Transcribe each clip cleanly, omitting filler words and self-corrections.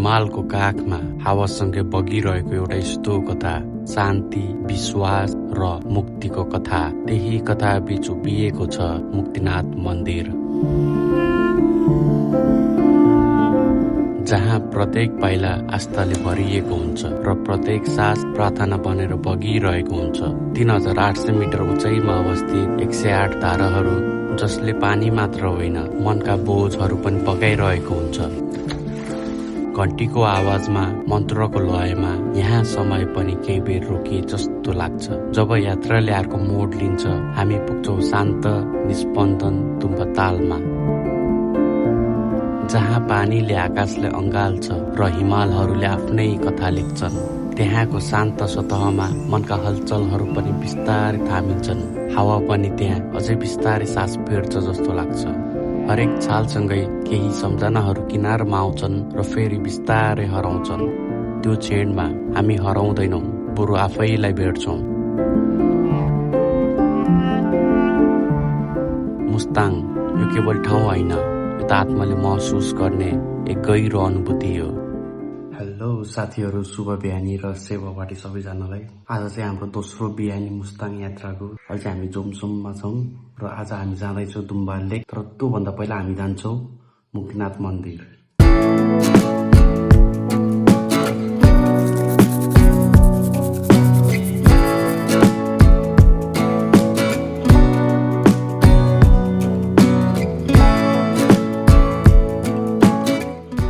हिमालको काखमा हावासँगै बगिरहेको एउटा यस्तो कथा, शान्ति, विश्वास र मुक्तिको कथा। त्यही कथा बीच उभिएको छ मुक्तिनाथ मन्दिर, जहाँ प्रत्येक पाइला आस्थाले भरिएको हुन्छ र प्रत्येक सास प्रार्थना बनेर बगिरहेको हुन्छ। 3800 मिटर उचाइमा अवस्थित 108 धाराहरू, जसले पानी मात्र होइन मनका बोझहरू पनि बगाइरहेको हुन्छ। घन्टीको आवाजमा, मन्त्रको लयमा यहाँ समय पनि केही बेर रोकिए जस्तो लाग्छ। जब यात्राले अर्को मोड लिन्छ, हामी पुग्छौँ शान्त निस्पन्दन तुम्बा तालमा, जहाँ पानीले आकाशलाई अँगाल्छ र हिमालहरूले आफ्नै कथा लेख्छन्। त्यहाँको शान्त सतहमा मनका हलचलहरू पनि बिस्तारै थामिन्छन्। हावा पनि त्यहाँ अझै बिस्तारै सास फेर्छ जस्तो लाग्छ। हरेक छालसँगै केही सम्झनाहरू किनारमा आउँछन् र फेरि बिस्तारै हराउँछन्। त्यो क्षणमा हामी हराउँदैनौँ, बरु आफैलाई भेट्छौँ। मुस्ताङ यो केवल ठाउँ होइन, यो त आत्माले महसुस गर्ने एक गहिरो अनुभूति हो। हेलो साथीहरू, शुभ बिहानी र सेवावाटी सबैजनालाई। आज चाहिँ हाम्रो दोस्रो बिहानी मुस्ताङ यात्राको। अहिले चाहिँ हामी जोमसोममा छौँ र आज हामी जाँदैछौँ दुम्बा लेक। तर त्योभन्दा पहिला हामी जान्छौँ मुक्तिनाथ मन्दिर।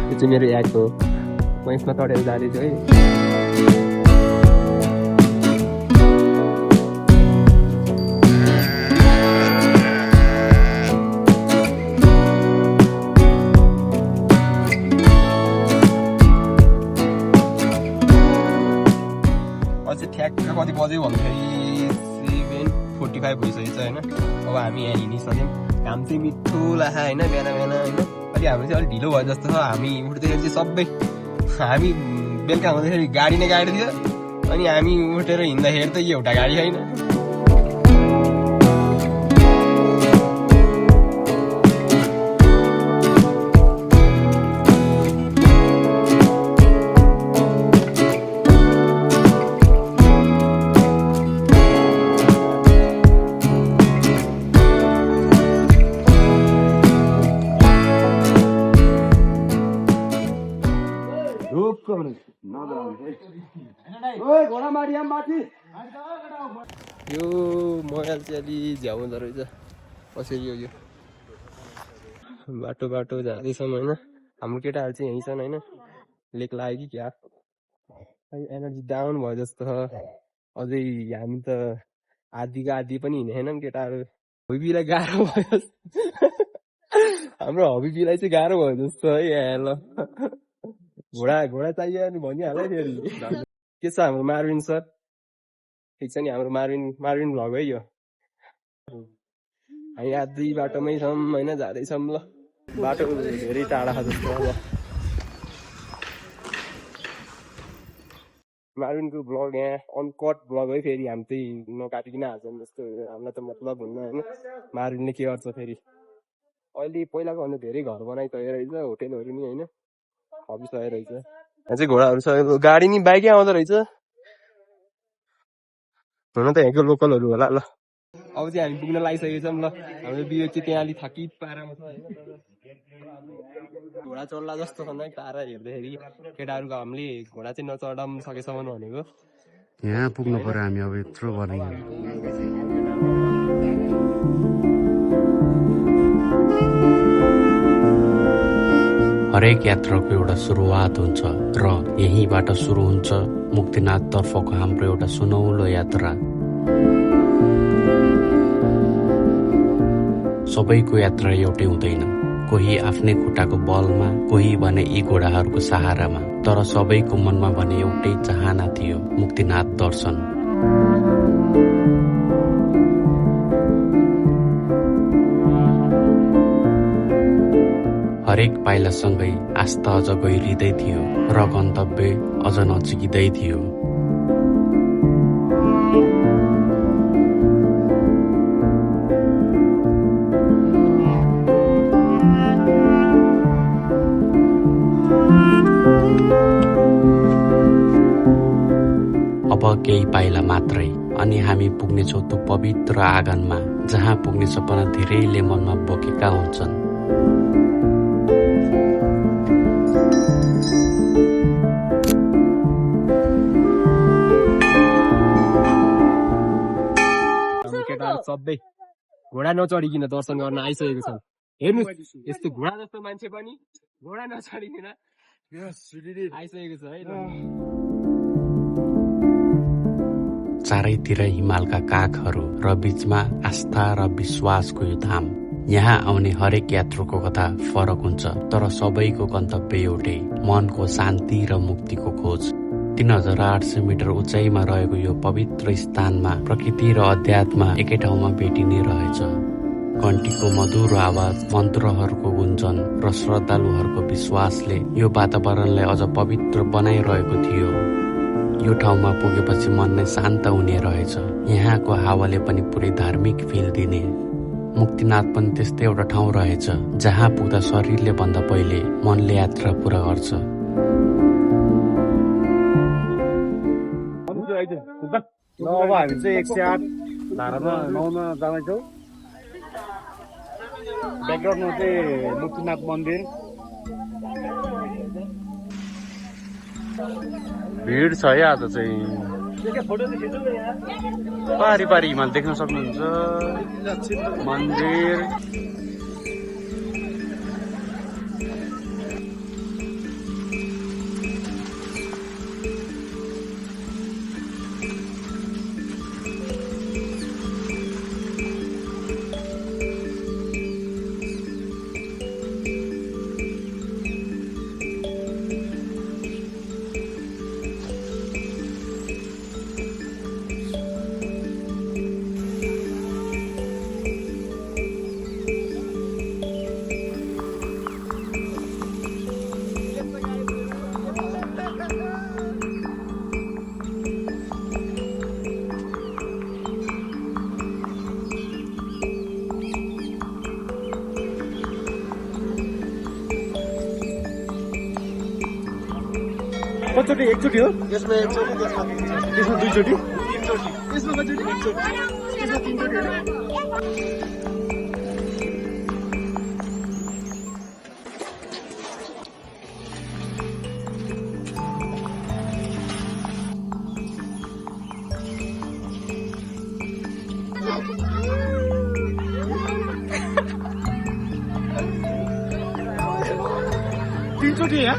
यो चाहिँ मेरो याद हो, म यसमा चढेर जाँदैछु है। अझै ठ्याक्क कति बज्यो भन्दाखेरि 7:45 भइसकेको छ होइन। अब हामी यहाँ हिँडिसक्यौँ। घाम चाहिँ मिठो लाग्छ होइन, बिहान बिहान होइन। अलि हाम्रो चाहिँ अलिक ढिलो भयो जस्तो छ। हामी उठ्दाखेरि चाहिँ सबै, हामी बेलुका हुँदाखेरि गाडी नै गाडी थियो, अनि हामी उठेर हिँड्दाखेरि त एउटा गाडी छैन। यो मोबाइल चाहिँ अलि झ्याउँदो रहेछ। कसरी हो यो बाटो बाटो जाँदैछौँ होइन। हाम्रो केटाहरू चाहिँ यहीँ छन् होइन। लेक लाग्यो कि क्या, एनर्जी डाउन भयो जस्तो छ। अझै हामी त आधीको आधी पनि हिँडेनौँ केटाहरू। हबिबीलाई गाह्रो भयो, हाम्रो हबिबीलाई चाहिँ गाह्रो भयो जस्तो है। यहाँ ल घोडा घोडा चाहियो अनि भनिहाल्यो फेरि। के छ हाम्रो मार्विन सर? ठिक छ नि, हाम्रो मार्विन भ्लग है यो। हामी आधी बाटोमै छौँ होइन, जाँदैछौँ। ल बाटो धेरै टाढा छ जस्तो। अब मार्विनको भ्लग यहाँ अनकट भ्लग है फेरि। हामी चाहिँ नकाटिकन हाल्छौँ जस्तो, हामीलाई त मतलब हुन्न होइन। मार्विनले के गर्छ फेरि। अहिले पहिलाको भन्दा धेरै घर बनाइसकेको रहेछ, होटेलहरू नि होइन हबिसकेको रहेछ। यहाँ चाहिँ घोडाहरू छ, गाडी नि बाइकै आउँदो रहेछ। हुन त यहाँको लोकलहरू होला। ल अब चाहिँ हामी पुग्न लागिसकेको छौँ। ल हाम्रो विवेक चाहिँ त्यहाँ अलिक थाकी पारामा छ होइन। घोडा चढ्ला जस्तो छ नि तारा हेर्दाखेरि। केटाहरूको हामीले घोडा चाहिँ नचढाउनु सकेसम्म भनेको। यहाँ पुग्नु पर्यो हामी अब यत्रो बनाइयो। हरेक यात्राको एउटा सुरुवात हुन्छ र यहीँबाट सुरु हुन्छ मुक्तिनाथ तर्फको हाम्रो एउटा सुनौलो यात्रा। सबैको यात्रा एउटै हुँदैन, कोही आफ्नै खुट्टाको बलमा, कोही भने यी घोडाहरूको सहारामा। तर सबैको मनमा भने एउटै चाहना थियो, मुक्तिनाथ दर्शन। हरेक पाइलासँगै आस्था अझ गहिरिँदै थियो र गन्तव्य अझ नजिकिँदै थियो। अब केही पाइला मात्रै अनि हामी पुग्नेछौँ त्यो पवित्र आँगनमा, जहाँ पुग्ने सपना धेरैले मनमा बोकेका हुन्छन्। केटाहरू सबै घोडा नचढिकन दर्शन गर्न आइसकेको छन्। हेर्नुहोस्, यस्तो घोडा जस्तो मान्छे पनि घोडा नचढिकन आइसकेको छ है। चारैतिर हिमालका काखहरू र बीचमा आस्था र विश्वासको यो धाम। यहाँ आउने हरेक यात्रुको कथा फरक हुन्छ, तर सबैको गन्तव्य एउटै, मनको शान्ति र मुक्तिको खोज। 3800 मिटर उचाइमा रहेको यो पवित्र स्थानमा प्रकृति र अध्यात्म एकै ठाउँमा भेटिने रहेछ। घण्टीको मधुर आवाज, मन्त्रहरूको गुन्जन र श्रद्धालुहरूको विश्वासले यो वातावरणलाई अझ पवित्र बनाइरहेको थियो। यो ठाउँमा पुगेपछि मन नै शान्त हुने रहेछ। यहाँको हावाले पनि पुरै धार्मिक फिल दिने। मुक्तिनाथ पनि त्यस्तै एउटा ठाउँ रहेछ, जहाँ पुग्दा शरीरले भन्दा पहिले मनले यात्रा पूरा गर्छ। अब हामी चाहिँ 108 धारामा 9मा जाँदैछौँ। ब्याकग्राउन्डमा चाहिँ मुक्तिनाथ मन्दिर। भिड छ है आज चाहिँ। पारी पारी हिमाल देख्न सक्नुहुन्छ। मन्दिर कतिचोटि? एकचोटि हो यसमा एकचोटि, त्यसमा दुईचोटि, यसमा कतिचोटि? एकचोटि, यसमा तीनचोटि। तीनचोटि यहाँ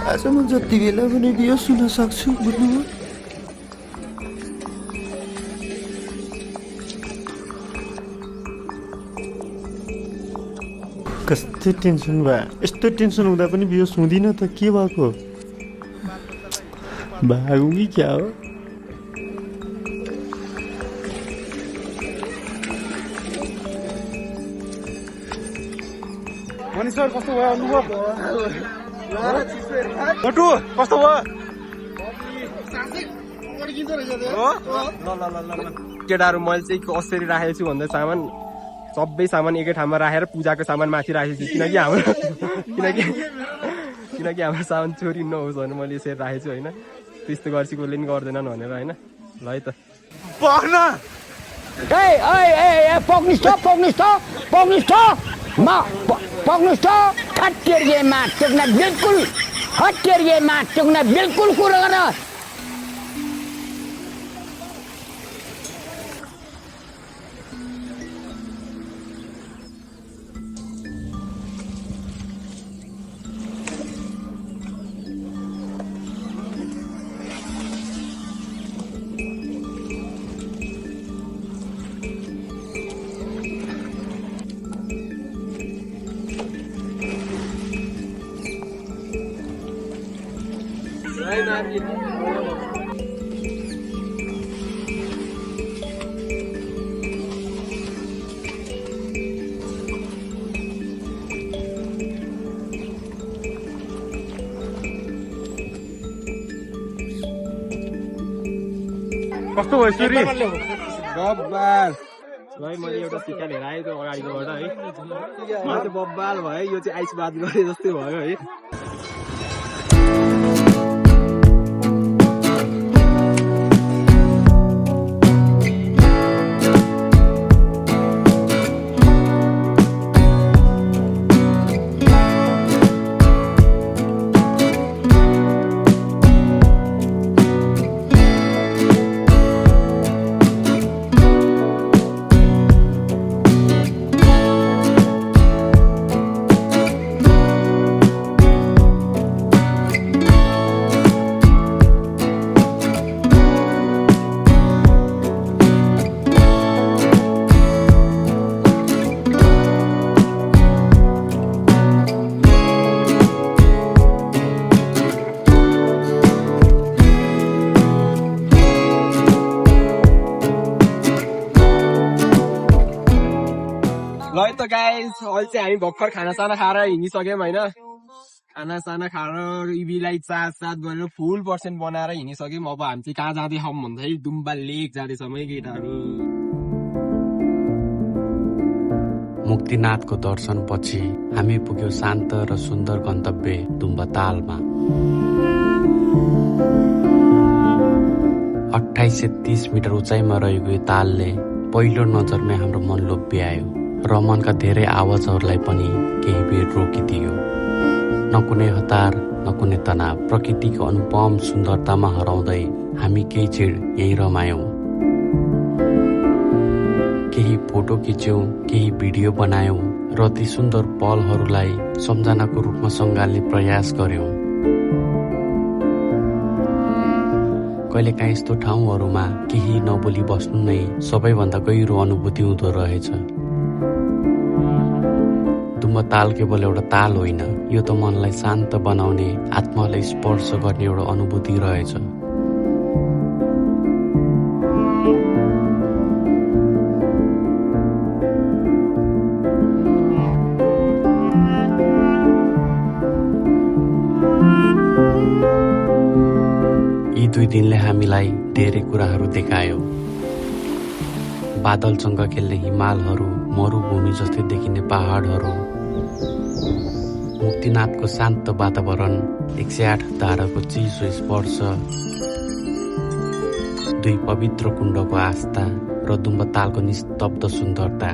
आज म जति बेला पनि यो सुन्न सक्छु, बुझ्नुभयो? कस्तो टेन्सन भयो। यस्तो टेन्सन हुँदा पनि बियोस हुँदिन त के भएको? भागौँ कि क्या हो? मनिष सर कस्तो भयो अनुभव? टु कस्तो भयो? केटाहरू मैले चाहिँ कसरी राखेको छु भन्दा सबै सामान एकै ठाउँमा राखेर पूजाको सामान माथि राखेको छु, किनकि हाम्रो सामान चोरी नहोस् भनेर मैले यसरी राखेको छु होइन। त्यस्तो गर्छु कसले पनि गर्दैनन् भनेर होइन। ल है त बिल्कुल कुरो गर। कस्तो भयो सुरी बब्बाल भाइ मैले एउटा टिका लिएर आएँ त्यो अगाडिकोबाट है मलाई चाहिँ बब्बाल भयो यो चाहिँ आइस बात गरे जस्तै भयो है ल त गाइस अहिले चाहिँ हामी भर्खर खानासाना खाएर हिँडिसक्यौँ होइन खानासाना खाएर इबीलाई साथ गरेर फुल पर्सेन्ट बनाएर हिँडिसक्यौँ अब हामी चाहिँ कहाँ जाँदैछौँ भन्दाखेरि डुम्बा लेक जाँदैछौँ है केटाहरू मुक्तिनाथको दर्शनपछि हामी पुग्यौं शान्त र सुन्दर गन्तव्य डुम्बा तालमा 2830 मिटर उचाइमा रहेको यो तालले पहिलो नजरमै हाम्रो मन लोभ्यायो र मनका धेरै आवाजहरूलाई पनि केही बेर रोकिदियो। न कुनै हतार न कुनै तनाव, प्रकृतिको अनुपम सुन्दरतामा हराउँदै हामी केही क्षण यही रमायौं। केही फोटो खिच्यौं, केही भिडियो बनायौं र ती सुन्दर पलहरूलाई सम्झनाको रूपमा सँगाल्ने प्रयास गर्यौं। कहिलेकाहीँ यस्तो ठाउँहरूमा केही नबोली बस्नु नै सबैभन्दा गहिरो अनुभूति हुँदो रहेछ। डुम्बा ताल केवल एउटा ताल होइन, यो त मनलाई शान्त बनाउने, आत्मालाई स्पर्श गर्ने एउटा अनुभूति रहेछ। यी 2 दिनले हामीलाई धेरै कुराहरू देखायो। बादलसँग खेल्ने हिमालहरू, मरुभूमि जस्तै देखिने पहाडहरू, मुक्तिनाथको शान्त वातावरण, 108 धाराको चिसो स्पर्श, 2 पवित्र कुण्डको आस्था र डुम्बा तालको निस्तब्ध सुन्दरता।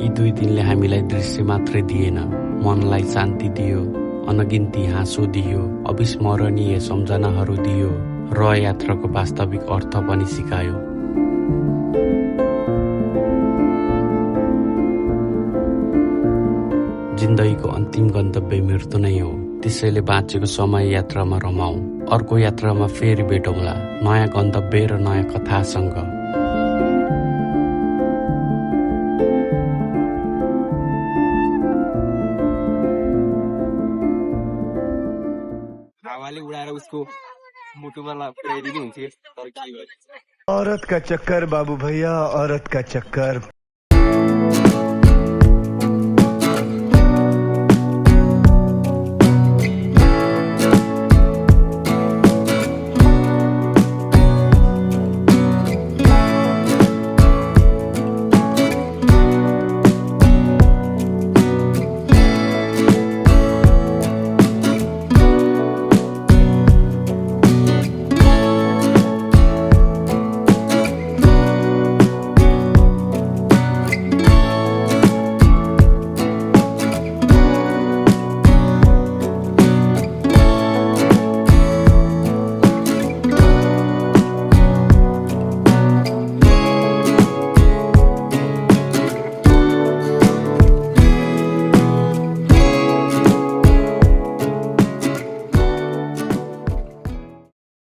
यी 2 दिनले हामीलाई दृश्य मात्रै दिएन, मनलाई शान्ति दियो, अनगिन्ती हाँसो दियो, अविस्मरणीय सम्झनाहरू दियो र यात्राको वास्तविक अर्थ पनि सिकायो। जिन्दगीको अन्तिम गन्तव्य मृत्यु नै हो, त्यसैले बाँचेको समय यात्रामा रमाऊ। अर्को यात्रामा फेरि भेटौँला, नयाँ गन्तव्य र नयाँ कथासँग। हावाले उडाएर उसको मुटुमा पुर्याइदिनु हुन्थ्यो तर के गर्नु। औरत का चक्कर बाबू भैया, औरत का चक्कर।